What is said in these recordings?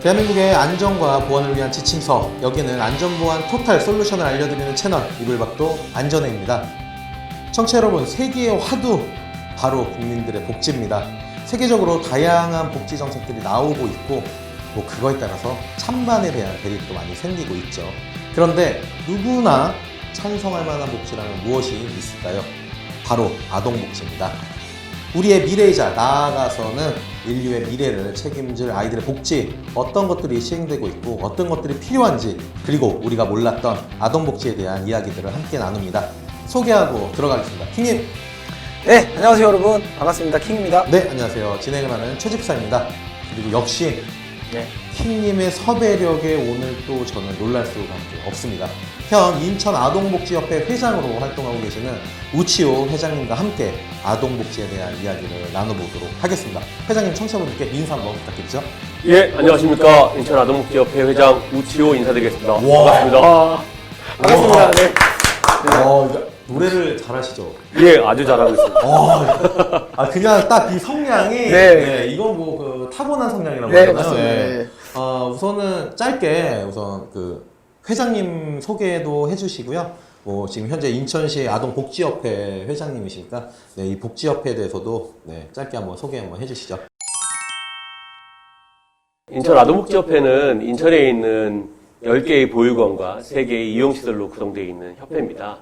대한민국의 안전과 보안을 위한 지침서, 여기는 안전보안 토탈 솔루션을 알려드리는 채널 이불박도 안전해입니다. 청취자 여러분, 세계의 화두 바로 국민들의 복지입니다. 세계적으로 다양한 복지 정책들이 나오고 있고 그거에 따라서 찬반에 대한 대립도 많이 생기고 있죠. 그런데 누구나 찬성할 만한 복지라면 무엇이 있을까요? 바로 아동복지입니다. 우리의 미래이자 나아가서는 인류의 미래를 책임질 아이들의 복지, 어떤 것들이 시행되고 있고 어떤 것들이 필요한지, 그리고 우리가 몰랐던 아동복지에 대한 이야기들을 함께 나눕니다. 소개하고 들어가겠습니다. 킹님. 네, 안녕하세요 여러분. 반갑습니다. 킹입니다. 네, 안녕하세요. 진행을 하는 최집사입니다. 그리고 역시 네. 킹님의 섭외력에 오늘 또 저는 놀랄 수가 없습니다. 현 인천아동복지협회 회장으로 활동하고 계시는 우치호 회장님과 함께 아동복지에 대한 이야기를 나눠보도록 하겠습니다. 회장님, 청취자분들께 인사 한번 부탁드리죠. 예, 안녕하십니까. 인천아동복지협회 회장 우치호 인사드리겠습니다. 반갑습니다. 반갑습니다. 네. 노래를 잘하시죠? 예, 아주 잘하고 있습니다. 그냥 딱 이 성량이, 네. 이건 타고난 성량이라고 네, 하잖아요. 맞습니다. 네. 네. 우선은 짧게 회장님 소개도 해주시고요. 지금 현재 인천시 아동복지협회 회장님이시니까 이 복지협회에 대해서도 짧게 한번 소개 한번 해주시죠. 인천아동복지협회는 인천에 있는 10개의 보육원과 3개의 이용시설로 구성되어 있는 협회입니다.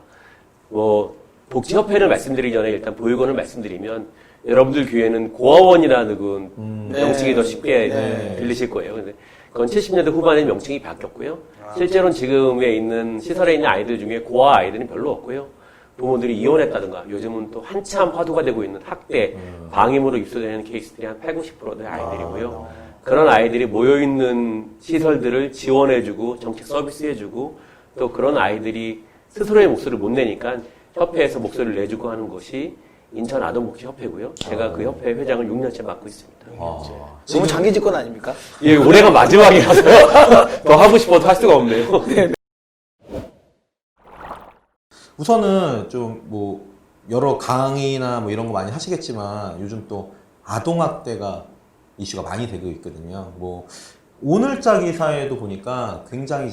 복지협회를 말씀드리기 전에 일단 보육원을 말씀드리면 여러분들 귀에는 고아원이라는 명칭이 더 쉽게 들리실 거예요. 근데 그건 70년대 후반에 명칭이 바뀌었고요. 실제로는 지금에 있는 시설에 있는 아이들 중에 고아 아이들은 별로 없고요. 부모들이 이혼했다든가 요즘은 또 한참 화두가 되고 있는 학대, 방임으로 입소되는 케이스들이 한 80-90%의 아이들이고요. 그런 아이들이 모여있는 시설들을 지원해주고 정책 서비스해주고 또 그런 아이들이 스스로의 목소리를 못 내니까 협회에서 목소리를 내주고 하는 것이 인천아동복지협회고요. 제가 그 협회 회장을 6년째 맡고 있습니다. 너무 장기 집권 아닙니까? 예, 올해가 마지막이라서요. 더 하고 싶어도 할 수가 없네요. 우선은 여러 강의나 이런 거 많이 하시겠지만 요즘 또 아동학대가 이슈가 많이 되고 있거든요. 오늘자 기사에도 보니까 굉장히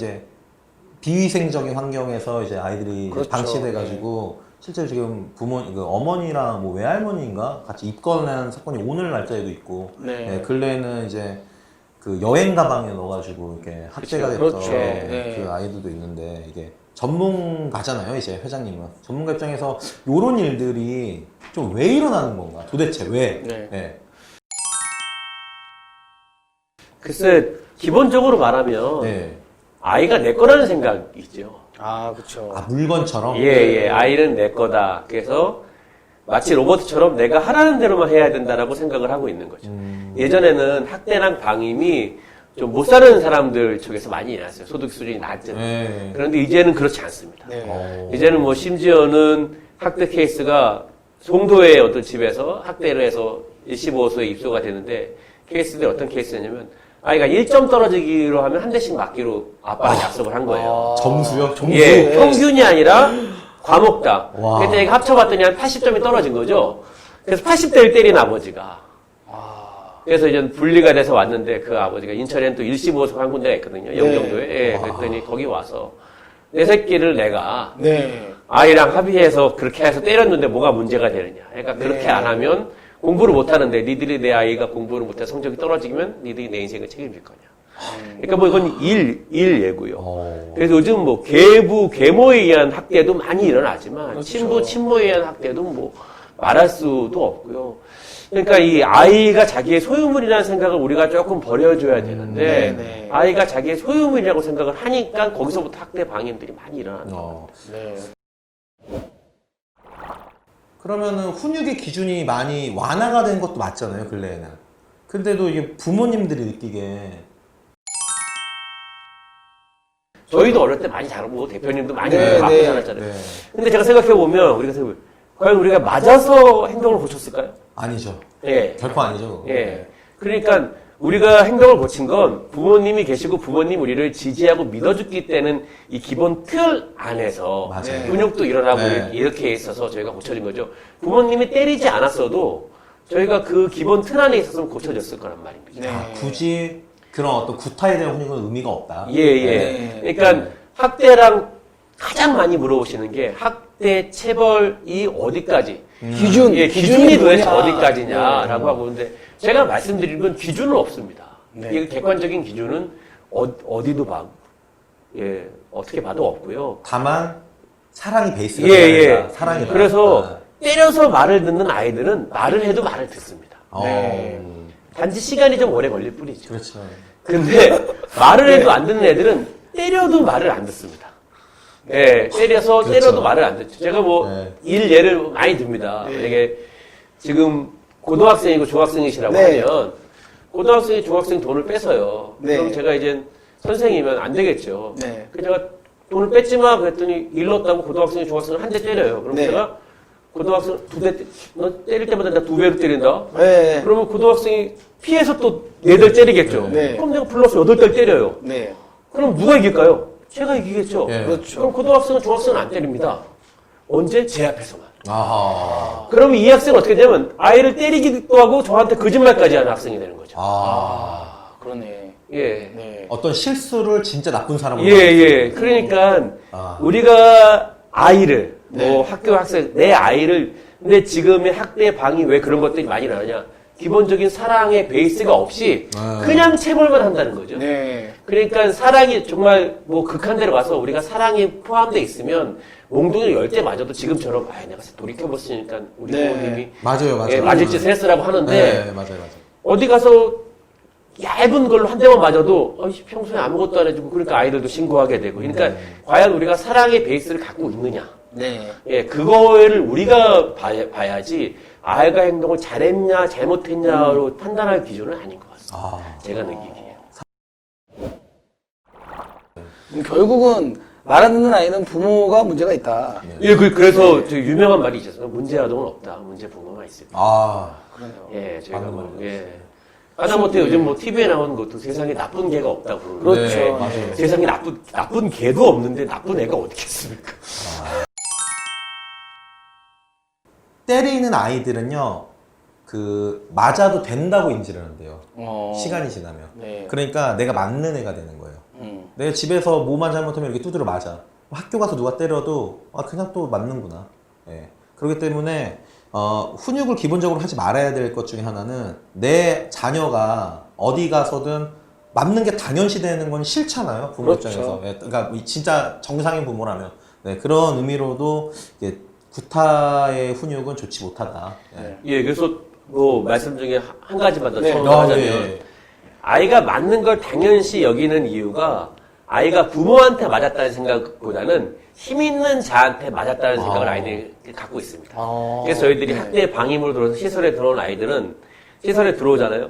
비위생적인 환경에서 아이들이 그렇죠. 방치돼가지고 실제로 지금 어머니랑 외할머니인가 같이 입건한 사건이 오늘 날짜에도 있고, 네. 근래에는 여행 가방에 넣어가지고 이렇게 학대가 됐던 그렇죠. 네. 그 아이들도 있는데, 이게 전문가잖아요, 회장님은. 전문가 입장에서 이런 일들이 좀 왜 일어나는 건가? 도대체 왜? 네. 글쎄, 기본적으로 말하면 아이가 내 거라는 생각이죠. 그렇죠. 물건처럼? 예, 아이는 내 거다. 그래서 마치 로봇처럼 내가 하라는 대로만 해야 된다라고 생각을 하고 있는 거죠. 예전에는 학대랑 방임이 좀 못 사는 사람들 쪽에서 많이 일어났어요. 소득 수준이 낮은. 그런데 이제는 그렇지 않습니다. 이제는 심지어는 학대 케이스가 송도의 어떤 집에서 학대를 해서 15호소에 입소가 되는데 케이스들이 어떤 케이스냐면 아이가 1점 떨어지기로 하면 한 대씩 맞기로 아빠랑 약속을 한 거예요. 점수요? 예, 평균이 아니라 과목당. 그때 합쳐봤더니 한 80점이 떨어진 거죠. 그래서 80대를 때린 아버지가. 그래서 이제 분리가 돼서 왔는데 그 아버지가 인천에는 또 15호소 한 군데가 있거든요. 영종도에. 그랬더니 거기 와서 내 새끼를 내가 아이랑 합의해서 그렇게 해서 때렸는데 뭐가 문제가 되느냐. 그러니까 그렇게 안 하면 공부를 못하는데 니들이 내 아이가 공부를 못해서 성적이 떨어지면 니들이 내 인생을 책임질 거냐. 그러니까 이건 예고요. 그래서 요즘 계모에 의한 학대도 많이 일어나지만 그렇죠. 친부, 친모에 의한 학대도 말할 수도 없고요. 그러니까 이 아이가 자기의 소유물이라는 생각을 우리가 조금 버려줘야 되는데 아이가 자기의 소유물이라고 생각을 하니까 거기서부터 학대 방임들이 많이 일어나는 거예요. 그러면은 훈육의 기준이 많이 완화가 된 것도 맞잖아요, 근래에는. 근데도 이게 부모님들이 느끼기에. 저희도 어릴 때 많이 자르고 대표님도 많이 맞고 자랐잖아요. 근데 제가 생각해보면 과연 우리가 맞아서 행동을 고쳤을까요? 아니죠. 예. 결코 아니죠. 예. 그러니까 우리가 행동을 고친 건 부모님이 계시고 부모님 우리를 지지하고 믿어줬기 때는 이 기본 틀 안에서 훈육도 일어나고 이렇게 있어서 저희가 고쳐진 거죠. 부모님이 때리지 않았어도 저희가 그 기본 틀 안에 있었으면 고쳐졌을 거란 말입니다. 굳이 그런 어떤 구타에 대한 훈육은 의미가 없다. 예, 예. 네. 그러니까 학대랑 가장 많이 물어보시는 게 학대 체벌이 어디까지? 기준, 예, 기준이 도대체 뭐냐. 어디까지냐라고 하고 있는데 제가 말씀드린 건 기준은 없습니다. 네. 이게 객관적인 기준은 어디도 예, 어떻게 봐도 없고요. 다만 사랑이 베이스가 예, 돼야 예. 사랑이다. 그래서 때려서 말을 듣는 아이들은 말을 해도 말을 듣습니다. 네. 단지 시간이 좀 오래 걸릴 뿐이죠. 그렇죠. 근데 말을 해도 안 듣는 애들은 때려도 말을 안 듣습니다. 예, 때려서 그렇죠. 때려도 말을 안 듣죠. 제가 뭐 네. 예를 많이 듭니다. 만약에 지금 고등학생이고 중학생이시라고 네. 하면 고등학생이 중학생 돈을 뺏어요. 네. 그럼 제가 이제 선생이면 안 되겠죠. 네. 그래서 제가 돈을 뺏지 마 그랬더니 일렀다고 고등학생이 중학생을 한 대 때려요. 그럼 네. 제가 고등학생 너 때릴 때마다 내가 2배로 때린다. 네. 그러면 고등학생이 피해서 또 4대 때리겠죠. 네. 그럼 내가 플러스 8대 때려요. 네. 그럼 누가 이길까요? 제가 이기겠죠. 예. 그렇죠. 그럼 고등학생은 중학생은 안 때립니다. 언제? 제 앞에서만. 아하. 그러면 이 학생은 어떻게 되면 아이를 때리기도 하고 저한테 거짓말까지 하는 학생이 되는 거죠. 아, 그러네. 예. 네. 어떤 실수를 진짜 나쁜 사람으로. 예, 예. 그러니까 아. 우리가 아이를, 네. 뭐 학교 학생, 내 아이를, 근데 지금의 학대 방이 왜 그런 것들이 많이 나느냐. 기본적인 사랑의 베이스가 없이 아. 그냥 체벌만 한다는 거죠. 네. 그러니까 사랑이 정말 뭐 극한대로 가서 우리가 사랑이 포함되어 있으면 몽둥이를 10대 맞아도 지금처럼 내가 돌이켜봤으니까 우리 네. 부모님이 맞아요, 맞아요. 예, 맞을 짓을 했으라고 하는데 네, 맞아요, 맞아요. 어디 가서 얇은 걸로 한 대만 맞아도 평소에 아무것도 안 해주고 그러니까 아이들도 신고하게 되고 그러니까 과연 우리가 사랑의 베이스를 갖고 있느냐 네. 예, 그거를 우리가 봐야지 아이가 행동을 잘했냐 잘못했냐로 판단할 기준은 아닌 것 같습니다. 아. 제가 느끼기에. 결국은 말 안 듣는 아이는 부모가 문제가 있다. 예, 그래서 저 유명한 말이 있었어요. 문제 아동은 없다. 문제 부모만 있을 뿐. 아. 그러네요. 예, 저희가 맞는 뭐, 말이에요. 예. 하다못해 요즘 뭐 TV에 나오는 것도 세상에 나쁜 개가 없다고 그러는데. 그렇죠. 네, 맞아요. 세상에 나쁜 개도 없는데 나쁜 애가 어디 있습니까? 때리는 아이들은요, 맞아도 된다고 인지를 한대요. 시간이 지나면. 네. 그러니까 내가 맞는 애가 되는 거예요. 내가 집에서 뭐만 잘못하면 이렇게 두드려 맞아. 학교 가서 누가 때려도, 그냥 또 맞는구나. 예. 그렇기 때문에, 훈육을 기본적으로 하지 말아야 될 것 중에 하나는 내 자녀가 어디 가서든 맞는 게 당연시 되는 건 싫잖아요. 부모 그렇죠. 입장에서. 예, 그러니까 진짜 정상인 부모라면. 네, 그런 의미로도 이게 구타의 훈육은 좋지 못하다. 예. 네. 예, 그래서 뭐 말씀 중에 한 가지만 더 네. 첨언을 하자면 예. 아이가 맞는 걸 당연시 여기는 이유가 아이가 부모한테 맞았다는 생각보다는 힘 있는 자한테 맞았다는 생각을 아이들이 갖고 있습니다. 그래서 저희들이 네. 학대 방임으로 들어서 시설에 들어온 아이들은 시설에 들어오잖아요.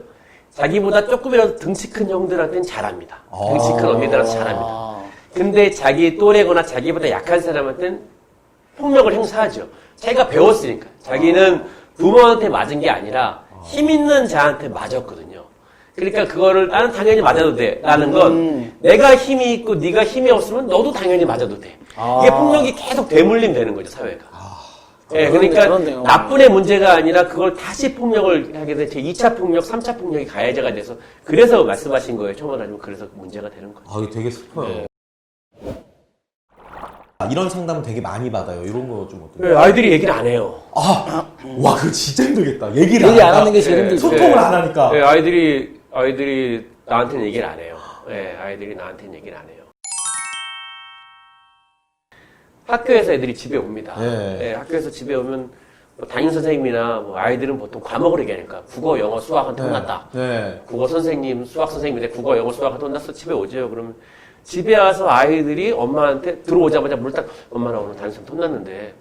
자기보다 조금이라도 등치 큰 형들한테는 잘합니다. 등치 큰 언니들한테 잘합니다. 근데 자기 또래거나 자기보다 약한 사람한테는 폭력을 행사하죠. 자기가 배웠으니까. 자기는 부모한테 맞은 게 아니라 힘 있는 자한테 맞았거든요. 그러니까 그거를 나는 당연히 맞아도 돼. 라는 건 내가 힘이 있고 네가 힘이 없으면 너도 당연히 맞아도 돼. 이게 폭력이 계속 되물림 되는 거죠, 사회가. 예, 그러니까 그렇네요. 나쁜 애 문제가 아니라 그걸 다시 폭력을 하게 돼. 제 2차 폭력, 3차 폭력이 가해자가 돼서 그래서 말씀하신 거예요. 처음에 그래서 문제가 되는 거죠. 이거 되게 슬퍼요. 네. 이런 상담은 되게 많이 받아요. 이런 거 좀 어때요? 네, 아이들이 얘기를 안 해요. 와, 그거 진짜 힘들겠다. 얘기를 얘기 안 하니까. 하는 게 제일 네. 힘들죠. 소통을 안 하니까. 네, 아이들이 나한테는 얘기를 안 해요. 네, 아이들이 나한테는 얘기를 안 해요. 학교에서 애들이 집에 옵니다. 네. 네, 학교에서 집에 오면 뭐 담임 선생님이나 뭐 아이들은 보통 과목을 얘기하니까 국어, 영어, 수학한테 혼났다. 네. 국어 선생님, 수학 선생님인데 국어, 영어, 수학한테 혼났어. 집에 오죠. 그러면 집에 와서 아이들이 엄마한테 들어오자마자 물딱 엄마 나 오늘 담임 선생님 혼났는데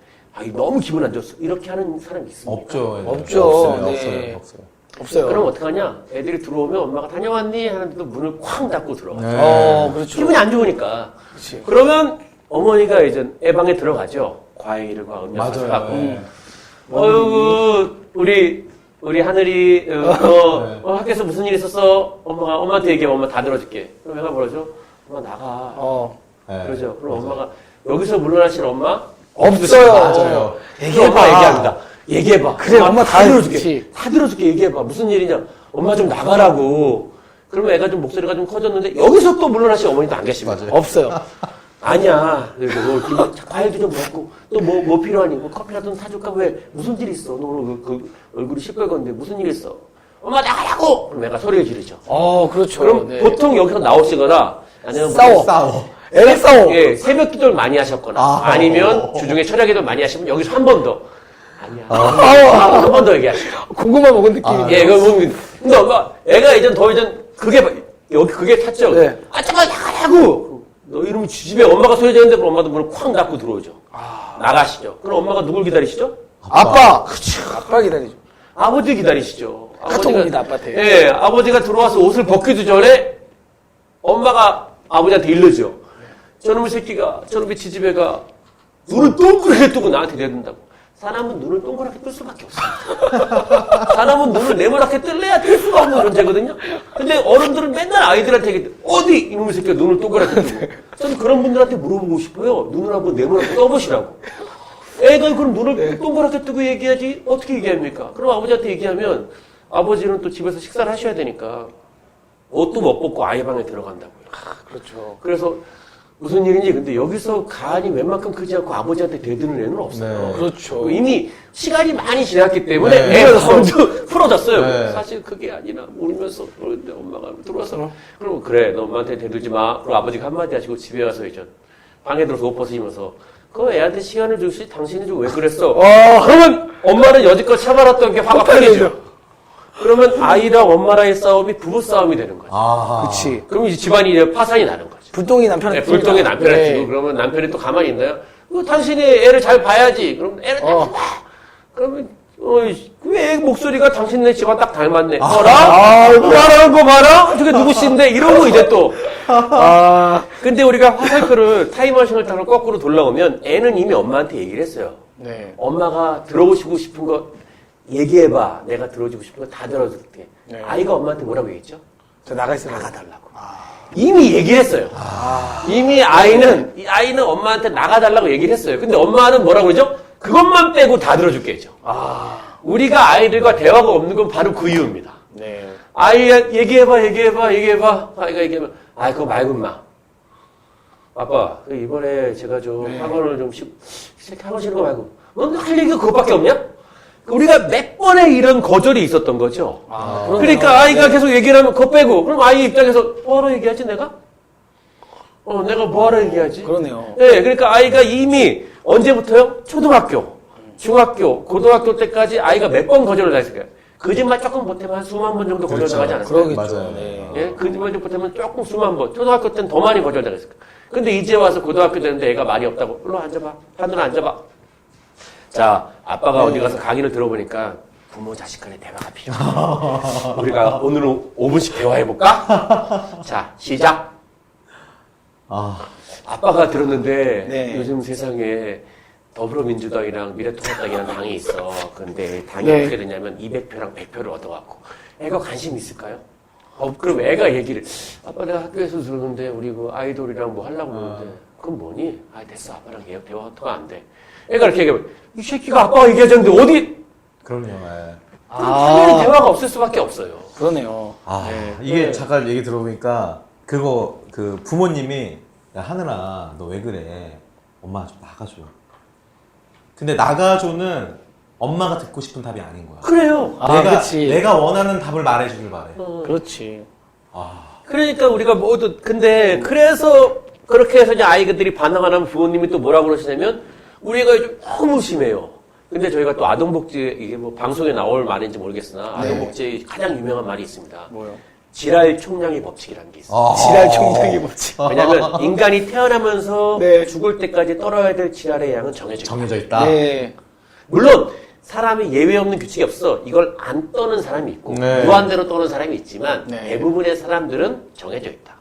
너무 기분 안 좋았어. 이렇게 하는 사람이 있습니까? 없죠. 애들. 없죠. 없어요. 네. 없어요. 없어요. 그럼 어떡하냐? 애들이 들어오면 엄마가 다녀왔니? 하는데도 문을 쾅 닫고 들어가죠. 네. 그렇죠. 기분이 안 좋으니까. 그렇지. 그러면 어머니가 이제 애 방에 들어가죠. 과일과 음료 사갖고. 네. 어유 우리 하늘이 학교에서 무슨 일 있었어? 엄마한테 얘기해. 엄마 다 들어줄게. 그럼 애가 뭐라죠? 엄마 나가. 네. 그러죠. 그럼 엄마가 여기서 물러나실 엄마? 없어요. 맞아요. 얘기해봐. 엄마 얘기합니다. 얘기해봐. 그래, 엄마 다 들어줄게. 해주지. 다 들어줄게. 얘기해봐. 무슨 일이냐? 엄마 좀 나가라고. 그러면 애가 좀 목소리가 좀 커졌는데 여기서 또 물러나신 어머니도 안 계십니다. 맞아요. 없어요. 아니야. 그리고 너 과일도 좀 먹고 또 뭐 필요하니? 뭐 커피라도 사줄까? 왜 무슨 일 있어? 너 오늘 그 얼굴이 시뻘건데 무슨 일 있어? 엄마 나가라고! 그럼 애가 소리를 지르죠. 그렇죠. 그럼 네. 보통 여기서 나오시거나 아니면 싸워. 애가 싸워. 예, 새벽 기도를 많이 하셨거나 아니면 주중에 철야 기도를 많이 하시면 여기서 한 번 더. 아니야. 한 번 더 얘기하시죠. 고구마 먹은 느낌이네요. 예, 근데 엄마, 애가 이전 그게 탔죠. 네. 아, 잠깐 나가라고! 너 이러면 집에 엄마가 소리 지르는데 그럼 엄마도 문을 쾅 닫고 들어오죠. 나가시죠. 그럼 엄마가 누굴 기다리시죠? 아빠. 그렇죠. 아빠 기다리죠. 아버지 기다리시죠. 카톡 옵니다, 아빠한테. 예, 아버지가 들어와서 옷을 벗기도 전에 엄마가 아버지한테 일르죠. 저놈의 새끼가, 저놈의 지지배가 눈을 동그랗게 뜨고 나한테 내든다고. 사람은 눈을 동그랗게 뜰 수밖에 없습니다. 사람은 눈을 네모나게 뜰래야 뜰 수가 없는 존재거든요. 근데 어른들은 맨날 아이들한테 얘기해. 어디 이놈의 새끼가 눈을 동그랗게 뜨고. 저는 그런 분들한테 물어보고 싶어요. 눈을 한번 네모나게 떠보시라고. 애가 그럼 눈을 동그랗게 뜨고 얘기하지 어떻게 얘기합니까? 그럼 아버지한테 얘기하면 아버지는 또 집에서 식사를 하셔야 되니까 옷도 못 벗고 아이 방에 들어간다고요. 그렇죠. 그래서 무슨 일인지 근데 여기서 간이 웬만큼 크지 않고 아버지한테 대드는 애는 없어요. 네. 그렇죠. 이미 시간이 많이 지났기 때문에 네. 애가 먼저 풀어졌어요. 네. 사실 그게 아니라 울면서 그러는데 엄마가 들어와서 그럼 그래 너 엄마한테 대들지 마. 그리고 아버지가 한마디 하시고 집에 와서 이제 방에 들어서 옷 벗으시면서 그 애한테 시간을 주시 당신이 좀 왜 그랬어? 그러면 엄마는 여지껏 참아놨던 게 화가 풀리죠. 그러면 아이랑 엄마랑의 싸움이 부부 싸움이 되는 거죠. 그렇지. 그럼 이제 집안이 이제 파산이 나는 거죠. 불똥이 남편한테 네, 불똥이 뜹니다. 남편한테 네. 튀고 그러면 남편이 또 가만히 있나요? 당신이 애를 잘 봐야지. 그럼 애를 딱 봐. 그러면 왜 목소리가 당신네 집안 딱 닮았네. 봐라? 말하는 거 봐라? 저게 누구신데? 이러고 이제 또. 근데 우리가 화살표를 타임머신을 타고 거꾸로 돌아오면 애는 이미 엄마한테 얘기를 했어요. 네. 엄마가 들어보시고 싶은 거 얘기해봐. 내가 들어주고 싶은 거 다 들어줄게. 네. 아이가 엄마한테 뭐라고 얘기했죠? 저 나가 있어요. 나가달라고. 이미 얘기를 했어요. 이미 아이는 엄마한테 나가달라고 얘기를 했어요. 근데 엄마는 뭐라고 그러죠? 그것만 빼고 다 들어줄게 했죠. 우리가 아이들과 대화가 없는 건 바로 그 이유입니다. 네. 아이가 얘기해봐. 아이가 얘기하면, 그거 말고 마. 아빠, 이번에 제가 좀 학원을 좀 학원 쉬는 거 말고. 너 할 얘기가 그것밖에 없냐? 우리가 몇 번의 이런 거절이 있었던 거죠. 그러니까 아이가 계속 얘기를 하면 그거 빼고. 그럼 아이 입장에서 뭐하러 얘기하지 내가? 내가 뭐하러 얘기하지? 그러네요. 네, 그러니까 아이가 이미 언제부터요? 초등학교, 중학교, 고등학교 때까지 아이가 몇 번 거절을 다 했을까요? 거짓말 조금 못하면 한 수만 번 정도 거절당하지 않았을까요? 그러겠죠. 맞아요. 네. 예? 거짓말 좀 못하면 조금 수만 번. 초등학교 때는 더 많이 거절당했을 거예요. 근데 이제 와서 고등학교 되는데 애가 말이 없다고. 일로 앉아봐. 하늘아 앉아봐. 자, 아빠가 어디 가서 강의를 들어보니까 부모 자식 간의 대화가 필요해. 우리가 오늘은 5분씩 대화해볼까? 자, 시작. 아빠가 들었는데 네. 요즘 세상에 더불어민주당이랑 미래통합당이라는 당이 있어. 근데 당이 네. 어떻게 되냐면 200표랑 100표를 얻어갖고 애가 관심 있을까요? 그럼 애가 얘기를 아빠 내가 학교에서 들었는데 우리 그 아이돌이랑 뭐 하려고 그러는데 그건 뭐니? 됐어 아빠랑 대화가 안 돼. 애가 이렇게 얘기하면 이 새끼가 아빠가 얘기하자는데 어디? 그럼요. 예. 당연히 대화가 없을 수밖에 없어요. 그러네요. 이게 잠깐 얘기 들어보니까 그거 그 부모님이 야 하늘아 너 왜 그래? 엄마 좀 나가줘. 근데 나가줘는 엄마가 듣고 싶은 답이 아닌 거야. 그래요. 그치. 내가 원하는 답을 말해주길 바래. 그렇지. 그러니까 우리가 모두 근데 그래서 그렇게 해서 이제 아이들이 반항 안 하면 부모님이 또 뭐라고 그러시냐면 우리 애가 요즘 너무 심해요. 근데 저희가 또 아동복지 이게 뭐 방송에 나올 말인지 모르겠으나 아동복지에 가장 유명한 말이 있습니다. 뭐요? 지랄 총량의 법칙이라는 게 있어요. 지랄 총장이 뭐지? 왜냐하면 인간이 태어나면서 네. 죽을 때까지 떨어야 될 지랄의 양은 정해져 있다. 정해져 있다. 네. 물론 사람이 예외 없는 규칙이 없어. 이걸 안 떠는 사람이 있고 네. 무한대로 떠는 사람이 있지만 네. 대부분의 사람들은 정해져 있다.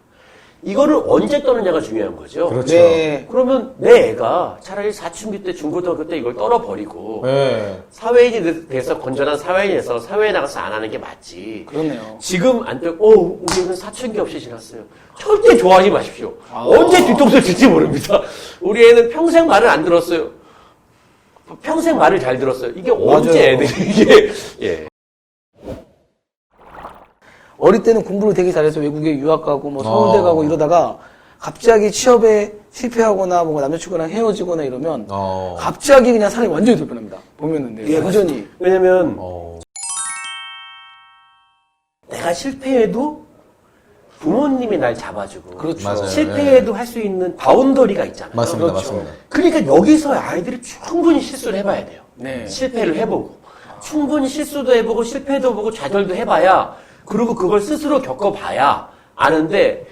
이거를 언제 떠느냐가 중요한 거죠. 그렇죠. 네. 그러면 내 애가 차라리 사춘기 때 중고등학교 때 이걸 떨어버리고 네. 사회인이 돼서 건전한 사회인이 돼서 사회에 나가서 안 하는 게 맞지. 그렇네요. 지금 안 돼. 우리는 사춘기 없이 지났어요. 절대 좋아하지 마십시오. 언제 뒤통수를 칠지 모릅니다. 우리 애는 평생 말을 안 들었어요. 평생 말을 잘 들었어요. 이게 언제 맞아요. 애들이 이게 예. 어릴 때는 공부를 되게 잘해서 외국에 유학 가고 뭐 서울대 어. 가고 이러다가 갑자기 취업에 실패하거나 뭔가 남자친구랑 헤어지거나 이러면 갑자기 그냥 사람이 완전히 돌변합니다. 보면은 네, 예, 완전히. 왜냐면 어. 내가 실패해도 부모님이 날 잡아주고 그렇죠. 맞아요. 실패해도 할 수 있는 바운더리가 있잖아요. 맞습니다, 그렇죠. 맞습니다. 그러니까 여기서 아이들이 충분히 실수를 해봐야 돼요. 네. 실패를 해보고 충분히 실수도 해보고 실패도 해보고 좌절도 해봐야 그리고 그걸 스스로 겪어봐야 아는데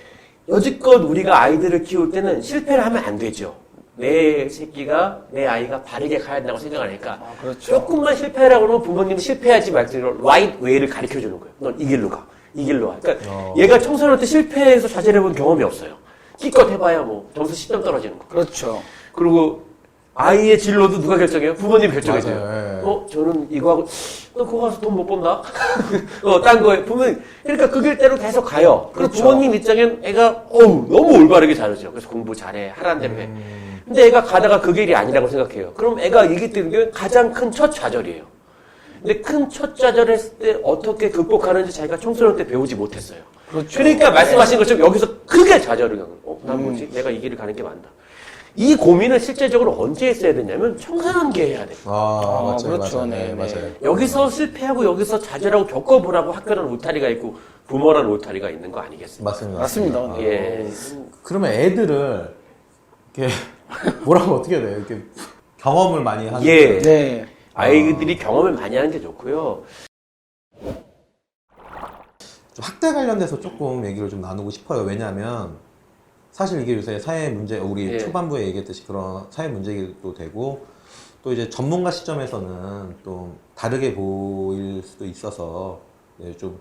여지껏 우리가 아이들을 키울 때는 실패를 하면 안 되죠. 내 새끼가 내 아이가 바르게 가야 된다고 생각하니까 그렇죠. 조금만 실패하라고 그러면 부모님이 실패하지 말고 right way를 가르쳐 주는 거예요. 넌 이 길로 가. 이 길로 와. 그러니까 얘가 청소년 때 실패해서 좌절해본 경험이 없어요. 기껏 해봐야 뭐 점수 10점 떨어지는 거. 그렇죠. 그리고 아이의 진로도 누가 결정해요? 부모님 결정해줘요. 맞아요. 예. 저는 이거 하고 너 그거 가서 돈 못 번다. 딴 거에 부모님 그러니까 그 길대로 계속 가요. 그리고 그렇죠. 부모님 입장엔 애가 너무 올바르게 잘하죠. 그래서 공부 잘해 하라는 대로 해. 근데 애가 가다가 그 길이 아니라고 생각해요. 그럼 애가 이기 때는 게 가장 큰 첫 좌절이에요. 근데 큰 첫 좌절했을 때 어떻게 극복하는지 자기가 청소년 때 배우지 못했어요. 그렇죠. 그러니까 말씀하신 것처럼 여기서 크게 좌절을 하는 거예요. 난 뭐지? 내가 이 길을 가는 게 맞나? 이 고민을 실제적으로 언제 했어야 되냐면 청소년기에 해야 돼요. 맞아요, 그렇죠. 맞아요. 네, 맞아요. 여기서 실패하고 여기서 좌절하고 겪어보라고 학교라는 울타리가 있고 부모라는 울타리가 있는 거 아니겠습니까? 맞습니다. 맞습니다. 아. 예. 그러면 애들을 이렇게 뭐라고 어떻게 해야 돼요? 이렇게 경험을 많이 하는. 예. 네. 아이들이 경험을 많이 하는 게 좋고요. 좀 학대 관련돼서 조금 얘기를 좀 나누고 싶어요. 왜냐하면 사실 이게 요새 사회 문제, 우리 예. 초반부에 얘기했듯이 그런 사회 문제도 되고 또 이제 전문가 시점에서는 또 다르게 보일 수도 있어서 예, 좀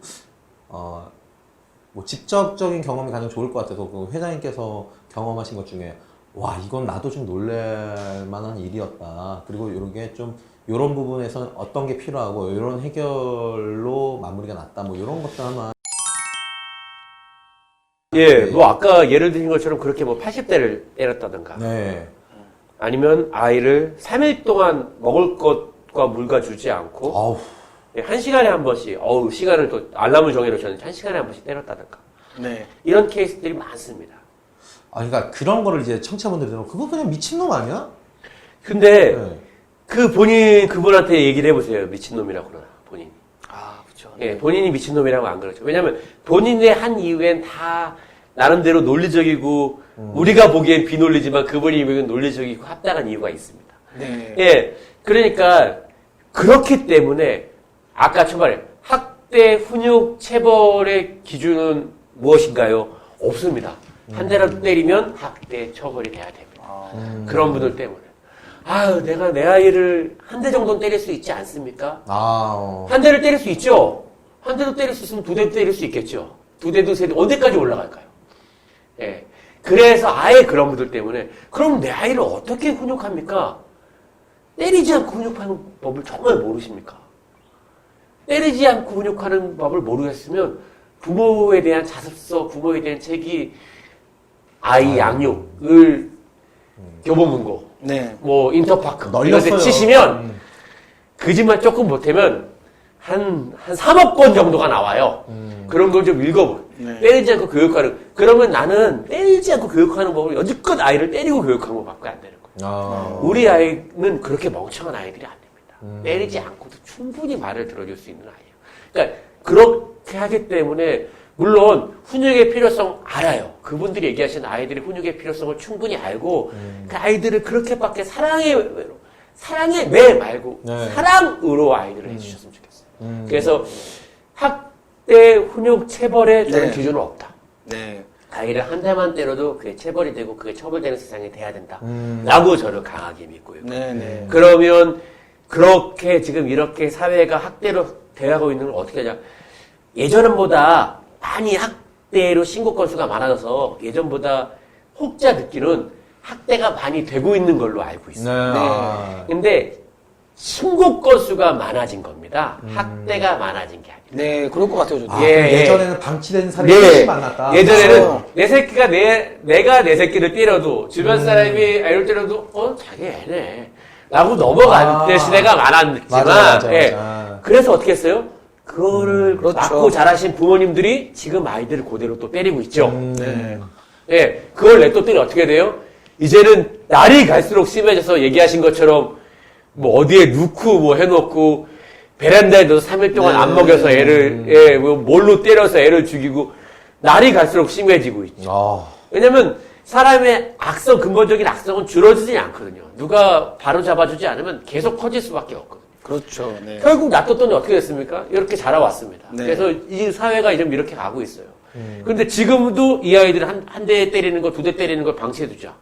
뭐 직접적인 경험이 가장 좋을 것 같아서 그 회장님께서 경험하신 것 중에 와 이건 나도 좀 놀랄 만한 일이었다. 그리고 이런 게 좀 이런 부분에서는 어떤 게 필요하고 이런 해결로 마무리가 났다. 뭐 이런 것들 하나. 예, 뭐 아까 예를 드린 것처럼 그렇게 뭐 80대를 때렸다든가 네. 아니면 아이를 3일 동안 먹을 것과 물과 주지 않고 아우. 1시간에 한 번씩 시간을 또 알람을 정해놓으셨는데 1시간에 한 번씩 때렸다든가 네. 이런 케이스들이 많습니다. 아, 그러니까 그런 거를 이제 청취자분들이 들으면 그거 그냥 미친놈 아니야? 근데 네. 그분한테 얘기를 해보세요. 미친놈이라고 그러나 본인이. 그렇죠. 예, 본인이 미친놈이라고 안 그러죠. 왜냐면 본인의 한 이유엔 다 나름대로 논리적이고 우리가 보기엔 비논리지만 그분이 보기엔 논리적이고 합당한 이유가 있습니다. 네. 예, 그러니까 그렇기 때문에 아까 초반에 학대, 훈육, 체벌의 기준은 무엇인가요? 없습니다. 한 대라도 때리면 학대, 처벌이 돼야 됩니다. 그런 분들 때문에. 내가 내 아이를 한 대 정도는 때릴 수 있지 않습니까? 한 대를 때릴 수 있죠? 한 대도 때릴 수 있으면 두 대도 때릴 수 있겠죠? 두 대도 세 대, 언제까지 올라갈까요? 예. 그래서 아예 그런 분들 때문에, 그럼 내 아이를 어떻게 훈육합니까? 때리지 않고 훈육하는 법을 정말 모르십니까? 때리지 않고 훈육하는 법을 모르겠으면 부모에 대한 자습서, 부모에 대한 책이 아이 양육을 교보문고, 네. 뭐 인터파크 이런 데 널렸어요. 치시면 거짓말 조금 못하면 한 3억 권 정도가 나와요. 그런 걸 좀 읽어보고 네. 때리지 않고 교육하는 그러면 나는 때리지 않고 교육하는 법을 여지껏 아이를 때리고 교육한 것밖에 안 되는 거예요. 우리 아이는 그렇게 멍청한 아이들이 안 됩니다. 때리지 않고도 충분히 말을 들어줄 수 있는 아이예요. 그러니까 그렇게 하기 때문에 물론 훈육의 필요성 알아요. 그분들이 얘기하시는 아이들의 훈육의 필요성을 충분히 알고 그 아이들을 그렇게밖에 사랑의 매 말고 네. 사랑으로 아이들을 해주셨으면 좋겠어요. 그래서 학대, 훈육, 체벌에 저는 네. 기준은 없다. 네. 아이를 한 대만 때려도 그게 체벌이 되고 그게 처벌되는 세상이 돼야 된다. 라고 저는 강하게 믿고 있고. 네. 네. 그러면 그렇게 지금 이렇게 사회가 학대로 대하고 있는 걸 어떻게 하냐. 예전보다 많이 학대로 신고 건수가 많아져서 예전보다 혹자 듣기는 학대가 많이 되고 있는 걸로 알고 있어요. 네. 근데 신고 건수가 많아진 겁니다. 학대가 많아진 게 아니에요. 네, 그럴 것 같아요, 저도. 예전에는 방치된 사람이 훨씬 많았다. 예전에는 내 새끼가 내가 내 새끼를 때려도 주변 사람이 아이를 때려도 자기 애네 라고 넘어갈 때 시대가 많았지만 맞아. 그래서 어떻게 했어요? 그거를 그렇죠. 맞고 자라신 부모님들이 지금 아이들을 그대로 또 때리고 있죠. 네. 예, 그걸 냅뒀더니 어떻게 돼요? 이제는 날이 갈수록 심해져서 얘기하신 것처럼 뭐 어디에 넣고 뭐 해놓고 베란다에 넣어서 3일 동안 안 먹여서 애를 예, 뭐 뭘로 때려서 애를 죽이고 날이 갈수록 심해지고 있죠. 아, 왜냐면 사람의 악성, 근본적인 악성은 줄어들지 않거든요. 누가 바로 잡아주지 않으면 계속 커질 수밖에 없거든요. 그렇죠. 네. 결국 놔뒀더니 어떻게 됐습니까? 이렇게 자라왔습니다. 네. 그래서 이 사회가 이제 이렇게 가고 있어요. 그런데 지금도 이 아이들을 한 대 때리는 거, 2대 때리는 걸 방치해두자.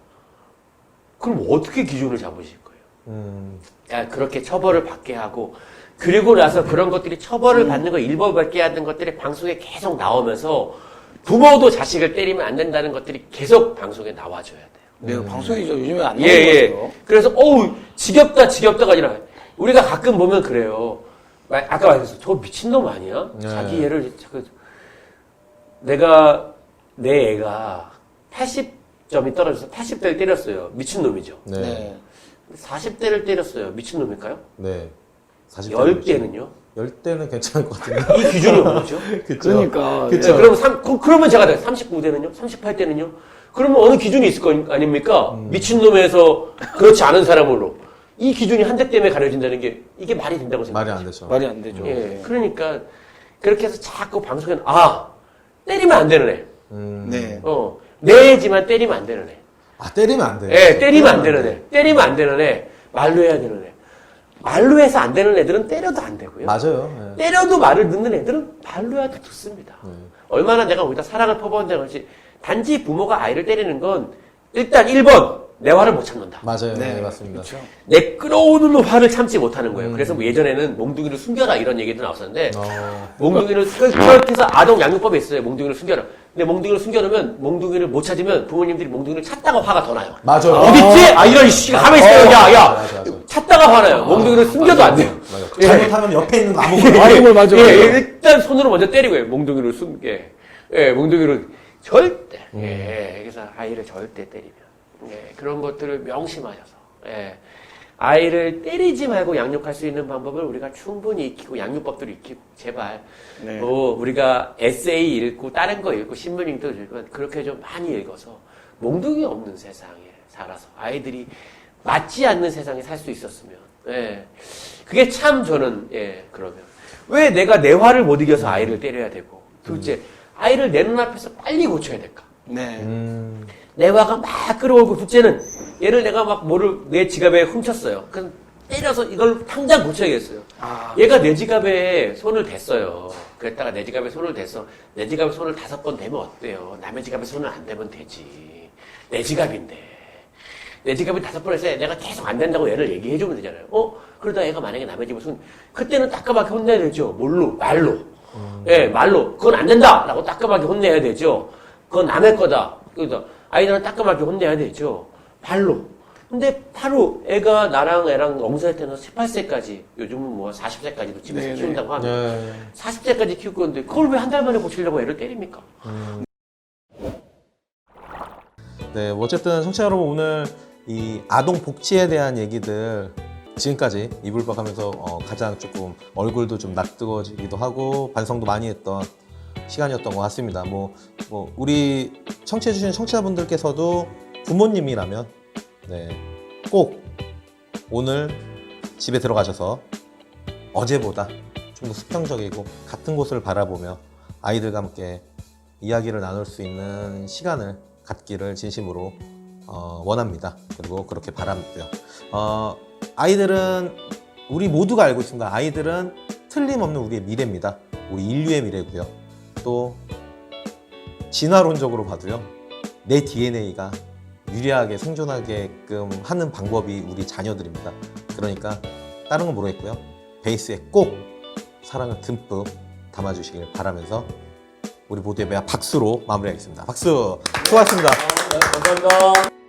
그럼 어떻게 기준을 잡으실 거예요? 야, 그렇게 처벌을 받게 하고, 그리고 나서 그런 것들이 처벌을 받는 거, 일벌받게 하는 것들이 방송에 계속 나오면서 부모도 자식을 때리면 안 된다는 것들이 계속 방송에 나와줘야 돼요. 네, 방송이 요즘에 안 나오는 예. 거죠. 그래서, 어우, 지겹다가 아니라, 우리가 가끔 보면 그래요. 아까 말했어. 저 미친놈 아니야? 네. 자기 얘를 자꾸, 내 애가 80점이 떨어져서 80대를 때렸어요. 미친놈이죠. 네. 네. 40대를 때렸어요. 미친놈일까요? 네. 40대 10대는요? 10대는 괜찮을 것 같은데. 이 기준이 뭐죠? 그쵸. 그러니까. 그쵸. 그러면 제가 39대는요? 38대는요? 그러면 어느 기준이 있을 거 아닙니까? 미친놈에서 그렇지 않은 사람으로. 이 기준이 한 대 때문에 가려진다는 게 이게 말이 된다고 말이 생각해요. 안 되죠. 말이 안 되죠. 예. 그러니까 그렇게 해서 자꾸 방송에는 때리면 안 되는 애. 네. 내 애지만 때리면 안 되는 애. 아, 때리면 안 돼. 예, 때리면 안 되는 애. 때리면 안 되는 애. 말로 해야 되는 애. 말로 해서 안 되는 애들은 때려도 안 되고요. 맞아요. 예. 때려도 말을 듣는 애들은 말로 해도 듣습니다. 얼마나 내가 거기다 사랑을 퍼부은다는 것이 단지 부모가 아이를 때리는 건 일단 1번 내 화를 못 참는다. 맞아요. 네, 네, 맞습니다. 그렇죠. 내 끌어오는 화를 참지 못하는 거예요. 그래서 뭐 예전에는 몽둥이를 숨겨라 이런 얘기도 나왔었는데 몽둥이를 그렇게 해서 아동 양육법에 있어요. 몽둥이를 숨겨라. 근데 몽둥이를 숨겨놓으면 몽둥이를 못 찾으면 부모님들이 몽둥이를 찾다가 화가 더 나요. 맞아요. 어딨지? 이런 씨가 가만히 있어요. 야. 맞아. 찾다가 화나요. 몽둥이를 숨겨도 안 돼요. 맞아요. 예. 잘못하면 옆에 있는 나무가 아이고, 맞아. 예, 일단 손으로 먼저 때리고요. 몽둥이를 숨게. 예, 몽둥이를 절대. 예, 그래서 아이를 절대 때리면. 예, 그런 것들을 명심하셔서. 예, 아이를 때리지 말고 양육할 수 있는 방법을 우리가 충분히 익히고 양육법들을 익히고 제발 네. 우리가 에세이 읽고 다른 거 읽고 신문 읽고 그렇게 좀 많이 읽어서 몽둥이 없는 세상에 살아서 아이들이 맞지 않는 세상에 살 수 있었으면 예, 그게 참 저는 예, 그러면 왜 내가 내 화를 못 이겨서 아이를 때려야 되고 둘째 아이를 내 눈앞에서 빨리 고쳐야 될까? 네. 내 화가 막 끌어오고 둘째는 얘를 내가 막 내 지갑에 훔쳤어요. 그럼 때려서 이걸 당장 고쳐야겠어요. 얘가 내 지갑에 손을 댔어요. 그랬다가 내 지갑에 손을 댔어. 내 지갑에 손을 5번 대면 어때요? 남의 지갑에 손을 안 대면 되지. 내 지갑인데. 내 지갑에 5번 했어요. 내가 계속 안 된다고 얘를 얘기해주면 되잖아요. 그러다 얘가 만약에 남의 집에 손, 그때는 따끔하게 혼내야 되죠. 뭘로? 말로. 예, 말로. 그건 안 된다! 라고 따끔하게 혼내야 되죠. 그건 남의 거다. 그래서 아이들은 따끔하게 혼내야 되죠. 말로. 근데 바로 애가 나랑 애랑 엉성할 때는 18세까지, 요즘은 뭐 40세까지도 집에서 네네. 키운다고 하면 네. 40세까지 키울 건데 그걸 왜 한 달 만에 고치려고 애를 때립니까? 네, 뭐 어쨌든 청취자 여러분 오늘 이 아동 복지에 대한 얘기들 지금까지 이불박 하면서 가장 조금 얼굴도 좀 낯뜨거워지기도 하고 반성도 많이 했던 시간이었던 것 같습니다. 뭐 우리 청취해주신 청취자분들께서도 부모님이라면 네, 꼭 오늘 집에 들어가셔서 어제보다 좀 더 수평적이고 같은 곳을 바라보며 아이들과 함께 이야기를 나눌 수 있는 시간을 갖기를 진심으로 원합니다. 그리고 그렇게 바라고요. 아이들은 우리 모두가 알고 있습니다. 아이들은 틀림없는 우리의 미래입니다. 우리 인류의 미래고요. 또 진화론적으로 봐도요. 내 DNA가 유리하게 생존하게끔 하는 방법이 우리 자녀들입니다. 그러니까 다른 건 모르겠고요. 베이스에 꼭 사랑을 듬뿍 담아주시길 바라면서 우리 모두의 박수로 마무리하겠습니다. 박수! 수고하셨습니다. 감사합니다.